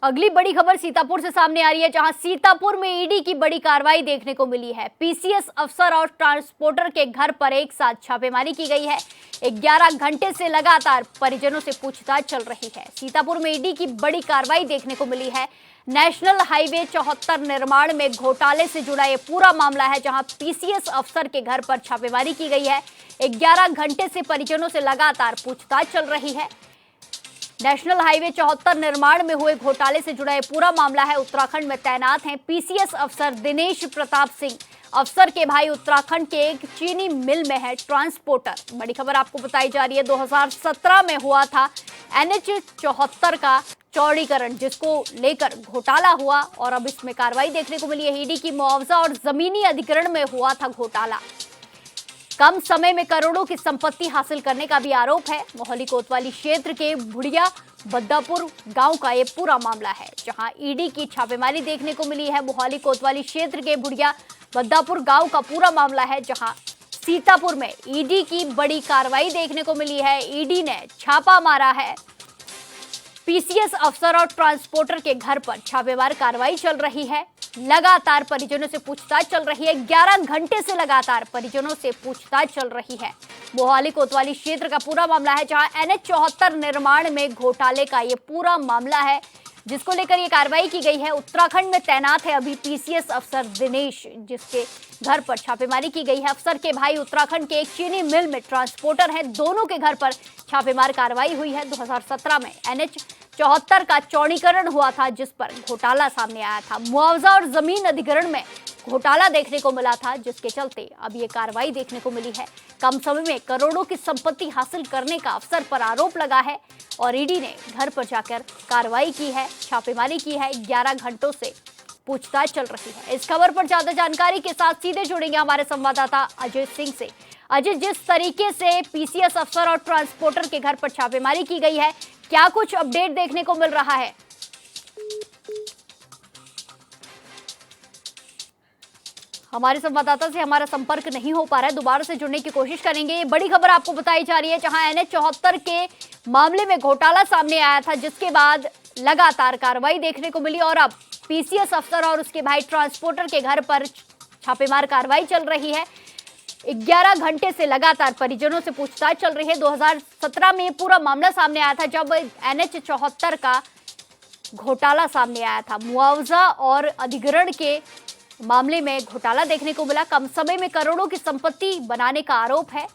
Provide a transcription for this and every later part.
अगली बड़ी खबर सीतापुर से सामने आ रही है, जहां सीतापुर में ईडी की बड़ी कार्रवाई देखने को मिली है। पीसीएस अफसर और ट्रांसपोर्टर के घर पर एक साथ छापेमारी की गई है। 11 घंटे से लगातार परिजनों से पूछताछ चल रही है। सीतापुर में ईडी की बड़ी कार्रवाई देखने को मिली है। नेशनल हाईवे 74 निर्माण में घोटाले से जुड़ा ये पूरा मामला है, जहां पीसीएस अफसर के घर पर छापेमारी की गई है। 11 घंटे से परिजनों से लगातार पूछताछ चल रही है। नेशनल हाईवे 74 निर्माण में हुए घोटाले से जुड़ा ये पूरा मामला है। उत्तराखंड में तैनात हैं पीसीएस अफसर दिनेश प्रताप सिंह। अफसर के भाई उत्तराखंड के एक चीनी मिल में है ट्रांसपोर्टर। बड़ी खबर आपको बताई जा रही है, 2017 में हुआ था NH 74 का चौड़ीकरण, जिसको लेकर घोटाला हुआ और अब इसमें कार्रवाई देखने को मिली है। ईडी की मुआवजा और जमीनी अधिग्रहण में हुआ था घोटाला। कम समय में करोड़ों की संपत्ति हासिल करने का भी आरोप है। मोहाली कोतवाली क्षेत्र के बुढ़िया बद्दापुर गांव का ये पूरा मामला है, जहां ईडी की छापेमारी देखने को मिली है। मोहाली कोतवाली क्षेत्र के बुढ़िया बद्दापुर गांव का पूरा मामला है, जहां सीतापुर में ईडी की बड़ी कार्रवाई देखने को मिली है। ईडी ने छापा मारा है। पीसीएस अफसर और ट्रांसपोर्टर के घर पर छापेमार कार्रवाई चल रही है। लगातार परिजनों से पूछताछ चल रही है। 11 घंटे से लगातार परिजनों से पूछताछ चल रही है। मोहाली कोतवाली क्षेत्र का पूरा मामला है, जहां NH 74 निर्माण में घोटाले का ये पूरा मामला है, जिसको लेकर ये कार्रवाई की गई है। उत्तराखंड में तैनात है अभी पीसीएस अफसर दिनेश, जिसके घर पर छापेमारी की गई है। अफसर के भाई उत्तराखंड के एक चीनी मिल में ट्रांसपोर्टर है। दोनों के घर पर छापेमार कार्रवाई हुई है। 2017 में NH 74 का चौड़ीकरण हुआ था, जिस पर घोटाला सामने आया था। मुआवजा और जमीन अधिग्रहण में घोटाला देखने को मिला था, जिसके चलते अब ये कार्रवाई देखने को मिली है। कम समय में करोड़ों की संपत्ति हासिल करने का अफसर पर आरोप लगा है और ईडी ने घर पर जाकर कार्रवाई की है, छापेमारी की है। 11 घंटों से पूछताछ चल रही है। इस खबर पर ज्यादा जानकारी के साथ सीधे जुड़ेंगे हमारे संवाददाता अजय सिंह से। अजय, जिस तरीके से पीसीएस अफसर और ट्रांसपोर्टर के घर पर छापेमारी की गई है, क्या कुछ अपडेट देखने को मिल रहा है? हमारे संवाददाता से हमारा संपर्क नहीं हो पा रहा है, दोबारा से जुड़ने की कोशिश करेंगे। ये बड़ी खबर आपको बताई जा रही है, जहां NH 74 के मामले में घोटाला सामने आया था, जिसके बाद लगातार कार्रवाई देखने को मिली और अब पीसीएस अफसर और उसके भाई ट्रांसपोर्टर के घर पर छापेमार कार्रवाई चल रही है। 11 घंटे से लगातार परिजनों से पूछताछ चल रही है। 2017 में पूरा मामला सामने आया था, जब NH 74 का घोटाला सामने आया था। मुआवजा और अधिग्रहण के मामले में घोटाला देखने को मिला। कम समय में करोड़ों की संपत्ति बनाने का आरोप है।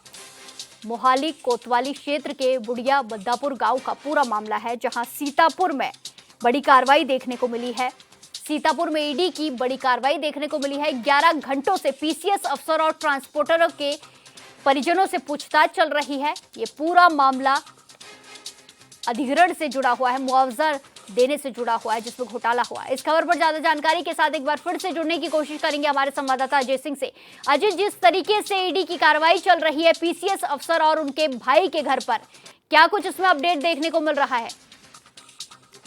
मोहाली कोतवाली क्षेत्र के बुढ़िया बद्दापुर गांव का पूरा मामला है, जहां सीतापुर में बड़ी कार्रवाई देखने को मिली है। सीतापुर में ईडी की बड़ी कार्रवाई देखने को मिली है। 11 घंटों से पीसीएस अफसर और ट्रांसपोर्टरों के परिजनों से पूछताछ चल रही है। ये पूरा मामला अधिग्रहण से जुड़ा हुआ है, मुआवजा देने से जुड़ा हुआ है, जिसमें घोटाला हुआ है। इस खबर पर ज्यादा जानकारी के साथ एक बार फिर से जुड़ने की कोशिश करेंगे हमारे संवाददाता अजय सिंह से। अजय, जिस तरीके से ईडी की कार्रवाई चल रही है पीसीएस अफसर और उनके भाई के घर पर, क्या कुछ इसमें अपडेट देखने को मिल रहा है?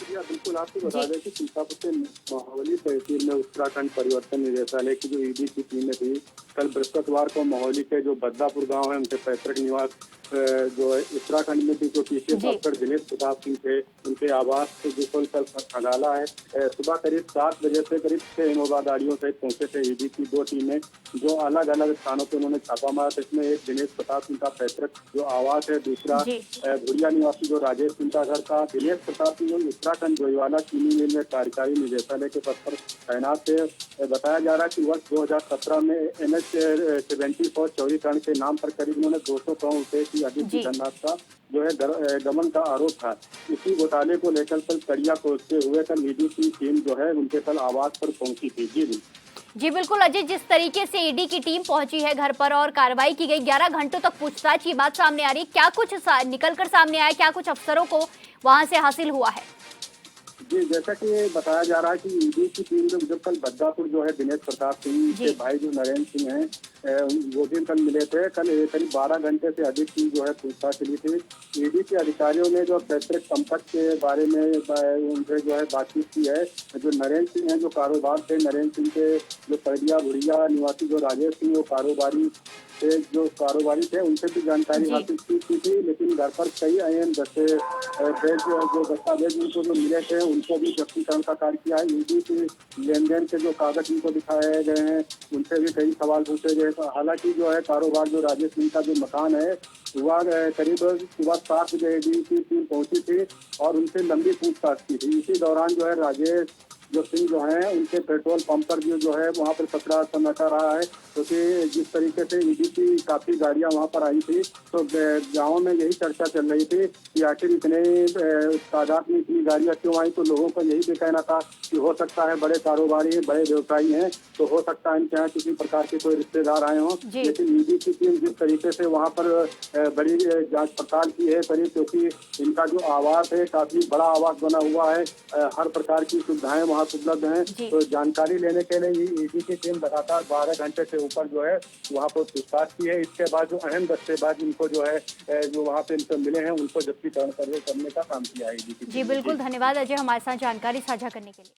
बिल्कुल, आपको बता दें कि सीतापुर से मोहाली तहसील में उत्तराखंड परिवर्तन निदेशालय की जो ईडी की टीमें थी, कल बृहस्पतिवार को मोहाली के जो बद्दापुर गांव है, उनके पैतृक निवास जो है उत्तराखंड में थी, जो पीसीएस अफसर दिनेश प्रताप सिंह थे, उनके आवास से जो कल खंगाला है। सुबह करीब 7 बजे से करीब 6 इनोवादारियों से पहुंचे थे ईडी की 2 टीमें, जो अलग अलग स्थानों पर उन्होंने छापा मारा था। इसमें एक दिनेश प्रताप सिंह का पैतृक जो आवास है, दूसरा भुरिया निवासी जो राजेश सिंह का घर था। दिनेश प्रताप सिंह उत्तराखंड जोईवाला चीनी मिल में कार्यकारी निदेशालय के पद पर तैनात थे। बताया जा रहा है कि वर्ष 2017 में NH 74 चौड़ीकरण के नाम पर करीब उन्होंने 200 करोड़ रुपए की अधिक धनराशि का जो है गबन का आरोप था। इसी घोटाले को लेकर कल कड़िया कोसते हुए कल ईडी की टीम जो है उनके कल आवास पर पहुंची थी। जी बिल्कुल अजय, जिस तरीके से ईडी की टीम पहुंची है घर पर और कार्रवाई की गई, 11 घंटों तक पूछताछ की बात सामने आ रही है, क्या कुछ निकलकर सामने आया, क्या कुछ अफसरों को वहां से हासिल हुआ है? जी, जैसा कि बताया जा रहा है कि ईडी की टीम जब कल बद्दापुर जो है दिनेश प्रताप सिंह के भाई जो नरेंद्र सिंह हैं, वो भी कल मिले थे। कल करीब 12 घंटे से अधिक की जो है पूछताछ चली थी। ईडी के अधिकारियों ने जो पैतृक संपत्ति के बारे में उनसे जो है बातचीत की है। जो नरेंद्र सिंह हैं, जो कारोबार थे, नरेंद्र सिंह के जो परडिया भुड़िया निवासी जो राजेश सिंह, वो कारोबारी जो कारोबारी थे उनसे भी जानकारी जी। हासिल की थी, लेकिन घर पर कई अहम दस्तावेज उनको जो मिले थे उनको भी जब्तीकरण का कार्य किया है। ईडी की लेन देन के जो कागज उनको दिखाए गए हैं उनसे भी कई सवाल पूछे गए। हालांकि जो है कारोबार जो राजेश सिंह का जो मकान है वह करीब सुबह 7 बजे ईडी की टीम पहुंची थी और उनसे लंबी पूछताछ की थी। इसी दौरान जो है राजेश सिंह जो है उनके पेट्रोल पंप पर भी जो है वहाँ पर पकड़ा समाचा रहा है, क्योंकि जिस तरीके से ईडी की काफी गाड़ियां वहाँ पर आई थी तो गाँव में यही चर्चा चल रही थी कि आखिर इतने तादाद में इतनी गाड़ियां क्यों आई। तो लोगों का यही भी कहना था कि हो सकता है बड़े कारोबारी बड़े व्यवसायी हैं तो हो सकता है इनके यहाँ किसी प्रकार के कोई रिश्तेदार आए हों। लेकिन ईडी की टीम जिस तरीके से वहाँ पर बड़ी जांच पड़ताल की है करीब, क्योंकि इनका जो आवास है काफी बड़ा आवास बना हुआ है, हर प्रकार की सुविधाएं वहाँ उपलब्ध हैं। तो जानकारी लेने के लिए ईडी की टीम लगातार 12 घंटे से ऊपर जो है वहाँ पर पूछताछ की है। इसके बाद जो अहम दस्तावेज इनको जो है जो वहाँ पे इनको मिले हैं उनको जब्तीकरण करने का काम किया है ईडी की टीम। जी बिल्कुल, धन्यवाद अजय हमारे साथ जानकारी साझा करने के लिए।